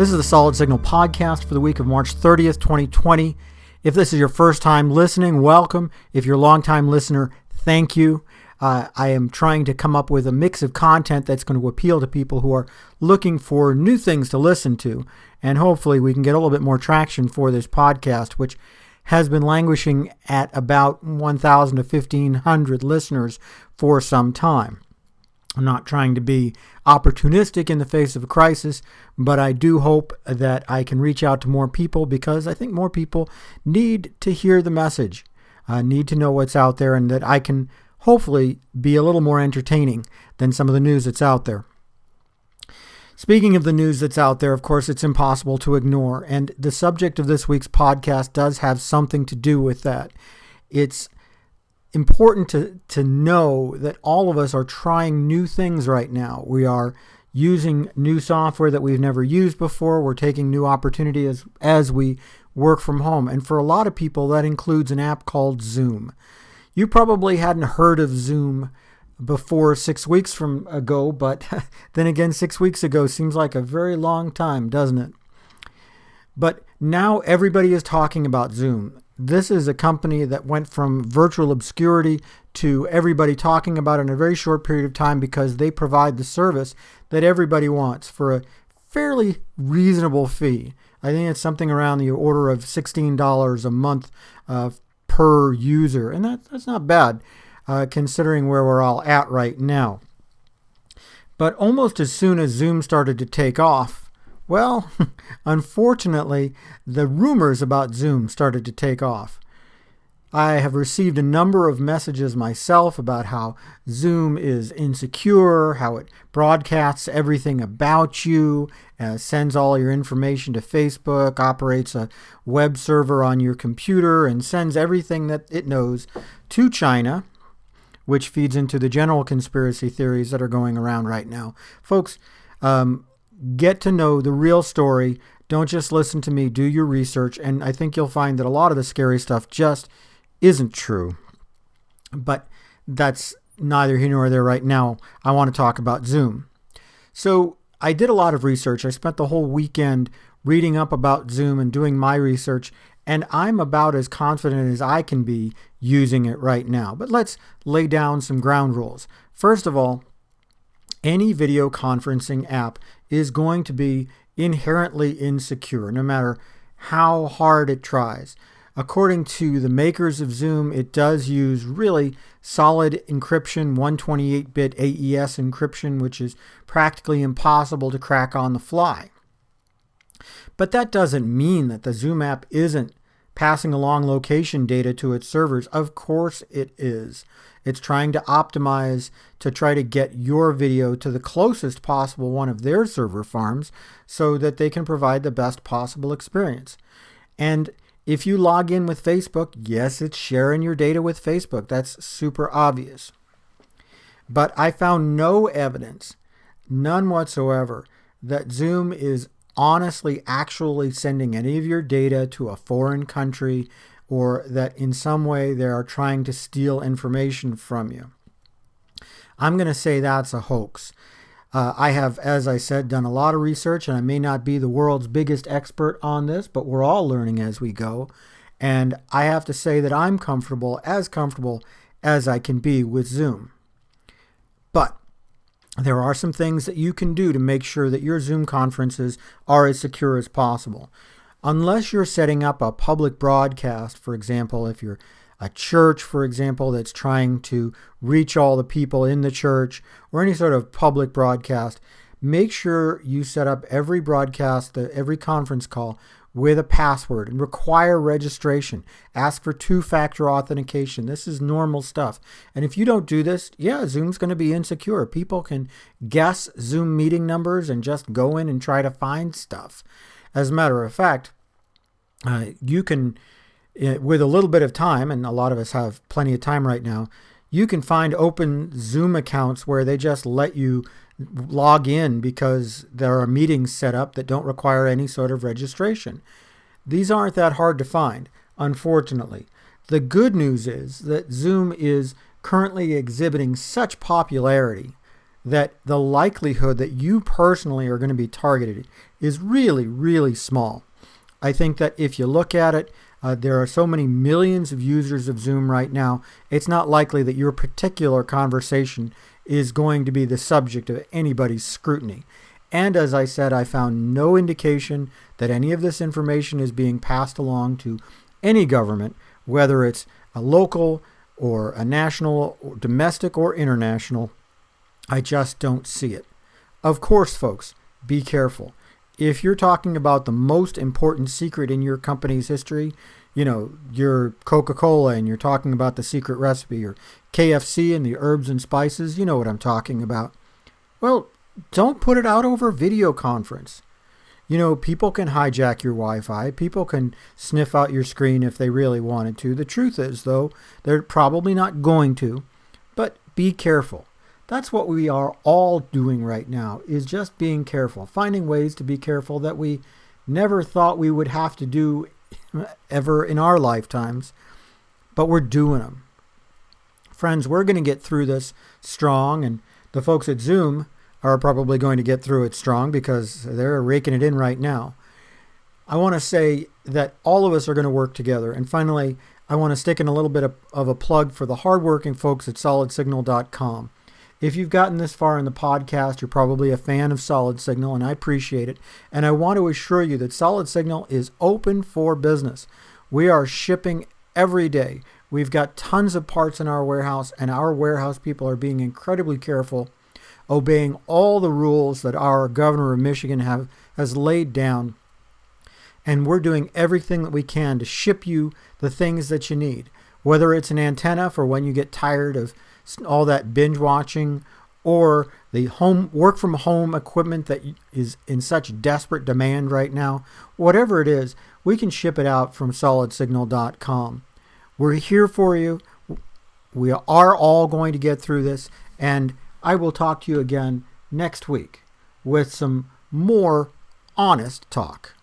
This is the Solid Signal podcast for the week of March 30th, 2020. If this is your first time listening, welcome. If you're a long-time listener, thank you. I am trying to come up with a mix of content that's going to appeal to people who are looking for new things to listen to. And hopefully we can get a little bit more traction for this podcast, which has been languishing at about 1,000 to 1,500 listeners for some time. I'm not trying to be opportunistic in the face of a crisis, but I do hope that I can reach out to more people because I think more people need to hear the message, need to know what's out there, and that I can hopefully be a little more entertaining than some of the news that's out there. Speaking of the news that's out there, of course, it's impossible to ignore, and the subject of this week's podcast does have something to do with that. It's important to know that all of us are trying new things right now. We are using new software that we've never used before. We're taking new opportunities as we work from home. And for a lot of people, that includes an app called Zoom. You probably hadn't heard of Zoom before 6 weeks ago, but then again, 6 weeks ago seems like a very long time, doesn't it? But now everybody is talking about Zoom. This is a company that went from virtual obscurity to everybody talking about it in a very short period of time because they provide the service that everybody wants for a fairly reasonable fee. I think it's something around the order of $16 a month per user, and that's not bad considering where we're all at right now. But almost as soon as Zoom started to take off, well, unfortunately, the rumors about Zoom started to take off. I have received a number of messages myself about how Zoom is insecure, how it broadcasts everything about you, sends all your information to Facebook, operates a web server on your computer, and sends everything that it knows to China, which feeds into the general conspiracy theories that are going around right now. Folks, get to know the real story. Don't just listen to me. Do your research. And I think you'll find that a lot of the scary stuff just isn't true. But that's neither here nor there right now. I want to talk about Zoom. So I did a lot of research. I spent the whole weekend reading up about Zoom and doing my research. And I'm about as confident as I can be using it right now. But let's lay down some ground rules. First of all, any video conferencing app is going to be inherently insecure, no matter how hard it tries. According to the makers of Zoom, it does use really solid encryption, 128-bit AES encryption, which is practically impossible to crack on the fly. But that doesn't mean that the Zoom app isn't passing along location data to its servers. Of course it is. It's trying to optimize to try to get your video to the closest possible one of their server farms so that they can provide the best possible experience. And if you log in with Facebook, yes, it's sharing your data with Facebook. That's super obvious. But I found no evidence, none whatsoever, that Zoom is honestly actually sending any of your data to a foreign country or that in some way they are trying to steal information from you. I'm going to say that's a hoax. I have, as I said, done a lot of research, and I may not be the world's biggest expert on this, but we're all learning as we go. And I have to say that I'm comfortable as I can be with Zoom. But there are some things that you can do to make sure that your Zoom conferences are as secure as possible. Unless you're setting up a public broadcast, for example, if you're a church, for example, that's trying to reach all the people in the church, or any sort of public broadcast, make sure you set up every broadcast, every conference call with a password and require registration. Ask for two-factor authentication. This is normal stuff. And if you don't do this, Zoom's going to be insecure. People can guess Zoom meeting numbers and just go in and try to find stuff. As a matter of fact, you can, with a little bit of time, and a lot of us have plenty of time right now, you can find open Zoom accounts where they just let you log in because there are meetings set up that don't require any sort of registration. These aren't that hard to find, unfortunately. The good news is that Zoom is currently exhibiting such popularity that the likelihood that you personally are going to be targeted is really, really small. I think that if you look at it, there are so many millions of users of Zoom right now, it's not likely that your particular conversation is going to be the subject of anybody's scrutiny. And as I said, I found no indication that any of this information is being passed along to any government, whether it's a local or a national, or domestic or international. I just don't see it. Of course, folks, be careful. If you're talking about the most important secret in your company's history, your Coca-Cola, and you're talking about the secret recipe, or KFC and the herbs and spices, you know what I'm talking about. Well, don't put it out over video conference. People can hijack your Wi-Fi. People can sniff out your screen if they really wanted to. The truth is, though, they're probably not going to. But be careful. That's what we are all doing right now, is just being careful, finding ways to be careful that we never thought we would have to do ever in our lifetimes, but we're doing them. Friends, we're going to get through this strong, and the folks at Zoom are probably going to get through it strong because they're raking it in right now. I want to say that all of us are going to work together. And finally, I want to stick in a little bit of a plug for the hardworking folks at SolidSignal.com. If you've gotten this far in the podcast, you're probably a fan of Solid Signal, and I appreciate it. And I want to assure you that Solid Signal is open for business. We are shipping every day. We've got tons of parts in our warehouse, and our warehouse people are being incredibly careful, obeying all the rules that our governor of Michigan has laid down. And we're doing everything that we can to ship you the things that you need, whether it's an antenna for when you get tired of all that binge watching, or the work from home equipment that is in such desperate demand right now. Whatever it is, we can ship it out from SolidSignal.com. We're here for you. We are all going to get through this, and I will talk to you again next week with some more honest talk.